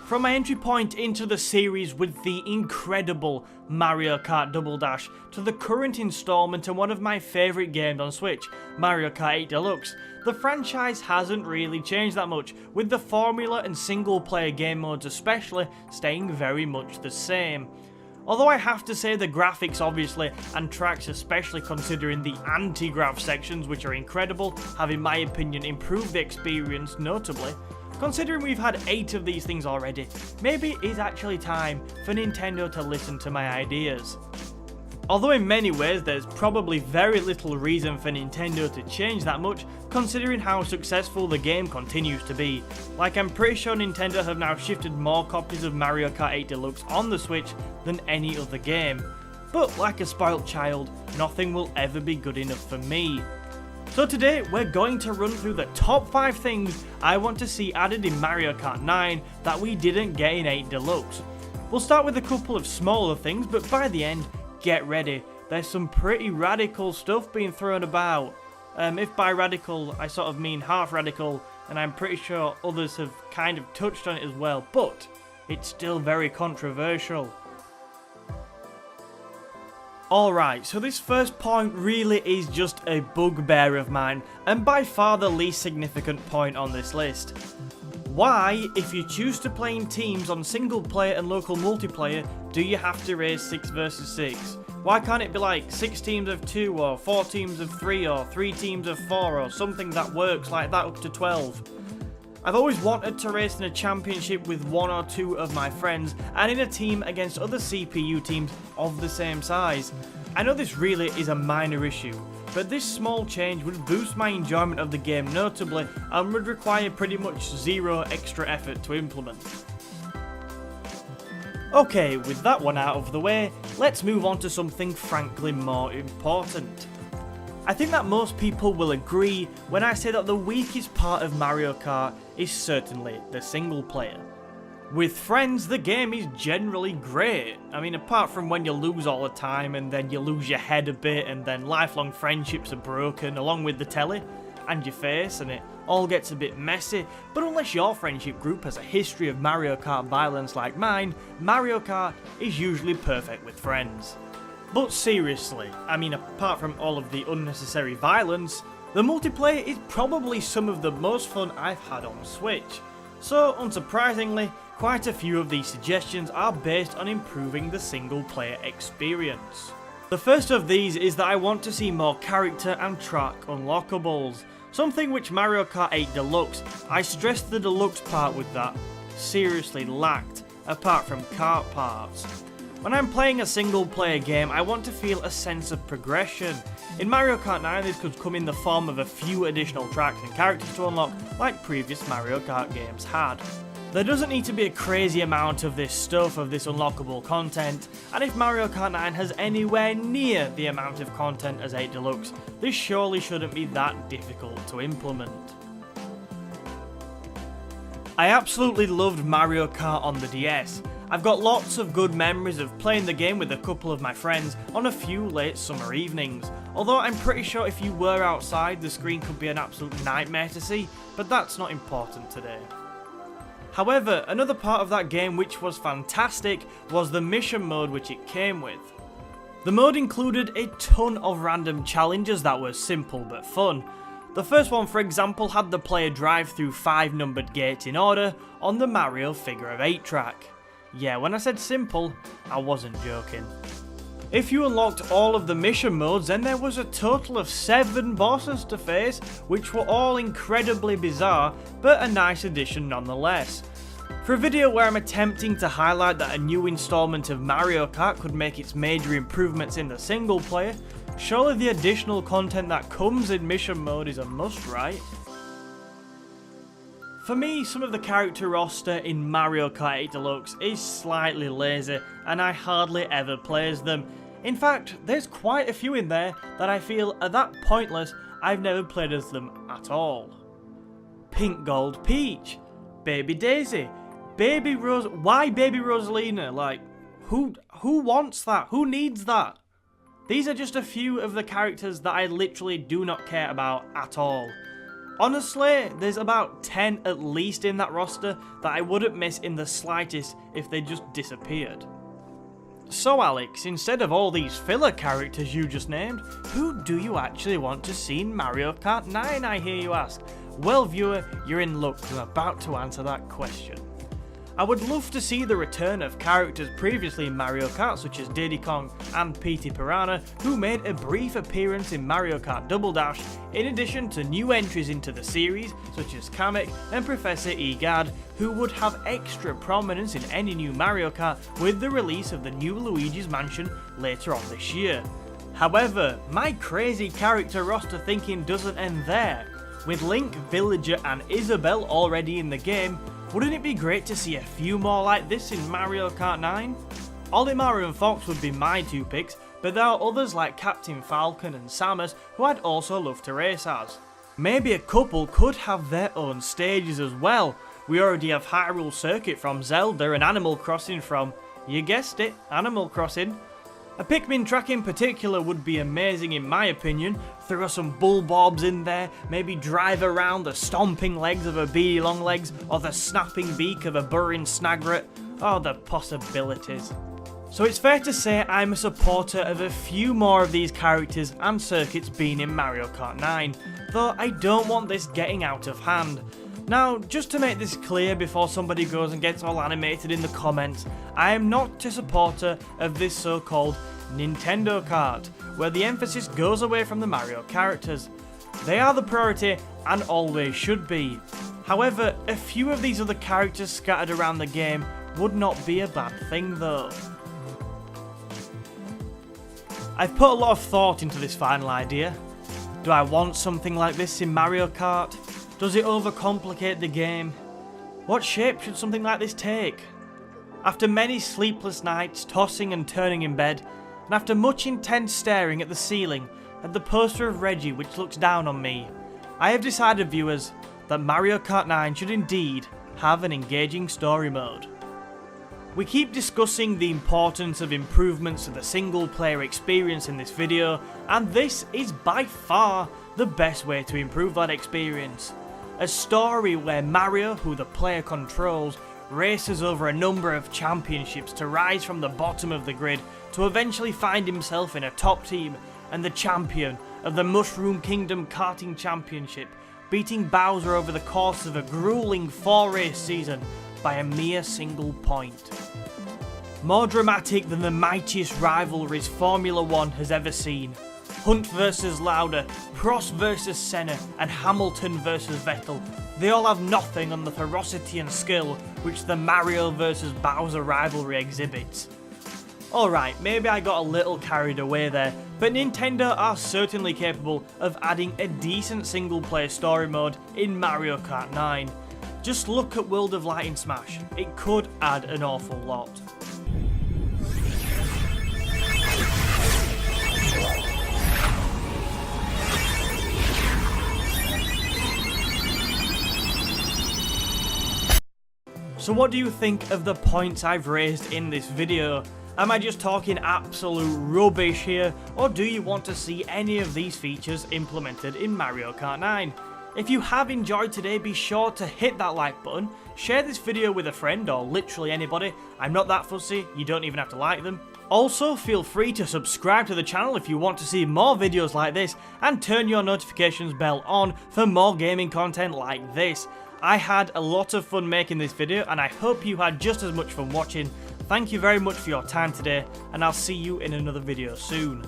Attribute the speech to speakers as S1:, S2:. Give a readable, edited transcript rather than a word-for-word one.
S1: From my entry point into the series with the incredible Mario Kart Double Dash to the current installment and one of my favourite games on Switch, Mario Kart 8 Deluxe, the franchise hasn't really changed that much, with the formula and single player game modes especially staying very much the same. Although I have to say the graphics obviously, and tracks especially considering the anti-grav sections which are incredible, have in my opinion improved the experience notably. Considering we've had 8 of these things already, maybe it is actually time for Nintendo to listen to my ideas. Although in many ways there's probably very little reason for Nintendo to change that much, considering how successful the game continues to be. Like, I'm pretty sure Nintendo have now shifted more copies of Mario Kart 8 Deluxe on the Switch than any other game. But like a spoilt child, nothing will ever be good enough for me. So today we're going to run through the top 5 things I want to see added in Mario Kart 9 that we didn't get in 8 Deluxe. We'll start with a couple of smaller things, but by the end, get ready, there's some pretty radical stuff being thrown about. If by radical I sort of mean half radical, and I'm pretty sure others have kind of touched on it as well, but it's still very controversial. Alright, so this first point really is just a bugbear of mine, and by far the least significant point on this list. Why, if you choose to play in teams on single player and local multiplayer, do you have to race 6 versus 6? Why can't it be like 6 teams of 2 or 4 teams of 3 or 3 teams of 4 or something that works like that up to 12? I've always wanted to race in a championship with 1 or 2 of my friends and in a team against other CPU teams of the same size. I know this really is a minor issue, but this small change would boost my enjoyment of the game notably and would require pretty much zero extra effort to implement. Okay, with that one out of the way, let's move on to something frankly more important. I think that most people will agree when I say that the weakest part of Mario Kart is certainly the single player. With friends, the game is generally great. I mean, apart from when you lose all the time and then you lose your head a bit and then lifelong friendships are broken along with the telly and your face and it all gets a bit messy, but unless your friendship group has a history of Mario Kart violence like mine, Mario Kart is usually perfect with friends. But seriously, I mean, apart from all of the unnecessary violence, the multiplayer is probably some of the most fun I've had on Switch. So, unsurprisingly, quite a few of these suggestions are based on improving the single player experience. The first of these is that I want to see more character and track unlockables, something which Mario Kart 8 Deluxe, I stressed the deluxe part with that, seriously lacked, apart from kart parts. When I'm playing a single player game, I want to feel a sense of progression. In Mario Kart 9 this could come in the form of a few additional tracks and characters to unlock like previous Mario Kart games had. There doesn't need to be a crazy amount of this stuff, of this unlockable content, and if Mario Kart 9 has anywhere near the amount of content as 8 Deluxe, this surely shouldn't be that difficult to implement. I absolutely loved Mario Kart on the DS. I've got lots of good memories of playing the game with a couple of my friends on a few late summer evenings, although I'm pretty sure if you were outside the screen could be an absolute nightmare to see, but that's not important today. However, another part of that game which was fantastic was the mission mode which it came with. The mode included a ton of random challenges that were simple but fun. The first one, for example, had the player drive through 5 numbered gates in order on the Mario Figure of 8 track. Yeah, when I said simple, I wasn't joking. If you unlocked all of the mission modes, then there was a total of 7 bosses to face, which were all incredibly bizarre, but a nice addition nonetheless. For a video where I'm attempting to highlight that a new installment of Mario Kart could make its major improvements in the single player, surely the additional content that comes in mission mode is a must, right? For me, some of the character roster in Mario Kart 8 Deluxe is slightly lazy, and I hardly ever play as them. In fact, there's quite a few in there that I feel are that pointless I've never played as them at all. Pink Gold Peach, Baby Daisy, Baby Rose. Why Baby Rosalina? Like, who wants that? Who needs that? These are just a few of the characters that I literally do not care about at all. Honestly, there's about 10 at least in that roster that I wouldn't miss in the slightest if they just disappeared. So Alex, instead of all these filler characters you just named, who do you actually want to see in Mario Kart 9, I hear you ask? Well viewer, you're in luck, I'm about to answer that question. I would love to see the return of characters previously in Mario Kart such as Diddy Kong and P.T. Piranha, who made a brief appearance in Mario Kart Double Dash, in addition to new entries into the series such as Kamek and Professor Egad, who would have extra prominence in any new Mario Kart with the release of the new Luigi's Mansion later on this year. However, my crazy character roster thinking doesn't end there. With Link, Villager and Isabelle already in the game, wouldn't it be great to see a few more like this in Mario Kart 9? Olimar and Fox would be my two picks, but there are others like Captain Falcon and Samus who I'd also love to race as. Maybe a couple could have their own stages as well. We already have Hyrule Circuit from Zelda and Animal Crossing from, you guessed it, Animal Crossing. A Pikmin track in particular would be amazing in my opinion. Throw some Bulbobs in there, maybe drive around the stomping legs of a Beady Longlegs or the snapping beak of a Burrin Snagret. Oh, the possibilities. So it's fair to say I'm a supporter of a few more of these characters and circuits being in Mario Kart 9, though I don't want this getting out of hand. Now, just to make this clear before somebody goes and gets all animated in the comments, I am not a supporter of this so-called Nintendo Kart, where the emphasis goes away from the Mario characters. They are the priority and always should be. However, a few of these other characters scattered around the game would not be a bad thing though. I've put a lot of thought into this final idea. Do I want something like this in Mario Kart? Does it overcomplicate the game? What shape should something like this take? After many sleepless nights, tossing and turning in bed, and after much intense staring at the ceiling, at the poster of Reggie which looks down on me, I have decided, viewers, that Mario Kart 9 should indeed have an engaging story mode. We keep discussing the importance of improvements to the single player experience in this video, and this is by far the best way to improve that experience. A story where Mario, who the player controls, races over a number of championships to rise from the bottom of the grid to eventually find himself in a top team and the champion of the Mushroom Kingdom Karting Championship, beating Bowser over the course of a grueling 4-race season by a mere single point. More dramatic than the mightiest rivalries Formula 1 has ever seen. Hunt vs Lauda, Prost vs Senna, and Hamilton vs Vettel, they all have nothing on the ferocity and skill which the Mario vs Bowser rivalry exhibits. Alright, maybe I got a little carried away there, but Nintendo are certainly capable of adding a decent single player story mode in Mario Kart 9. Just look at World of Light and Smash, it could add an awful lot. So what do you think of the points I've raised in this video? Am I just talking absolute rubbish here, or do you want to see any of these features implemented in Mario Kart 9? If you have enjoyed today, be sure to hit that like button, share this video with a friend or literally anybody. I'm not that fussy, you don't even have to like them. Also, feel free to subscribe to the channel if you want to see more videos like this, and turn your notifications bell on for more gaming content like this. I had a lot of fun making this video, and I hope you had just as much fun watching. Thank you very much for your time today, and I'll see you in another video soon.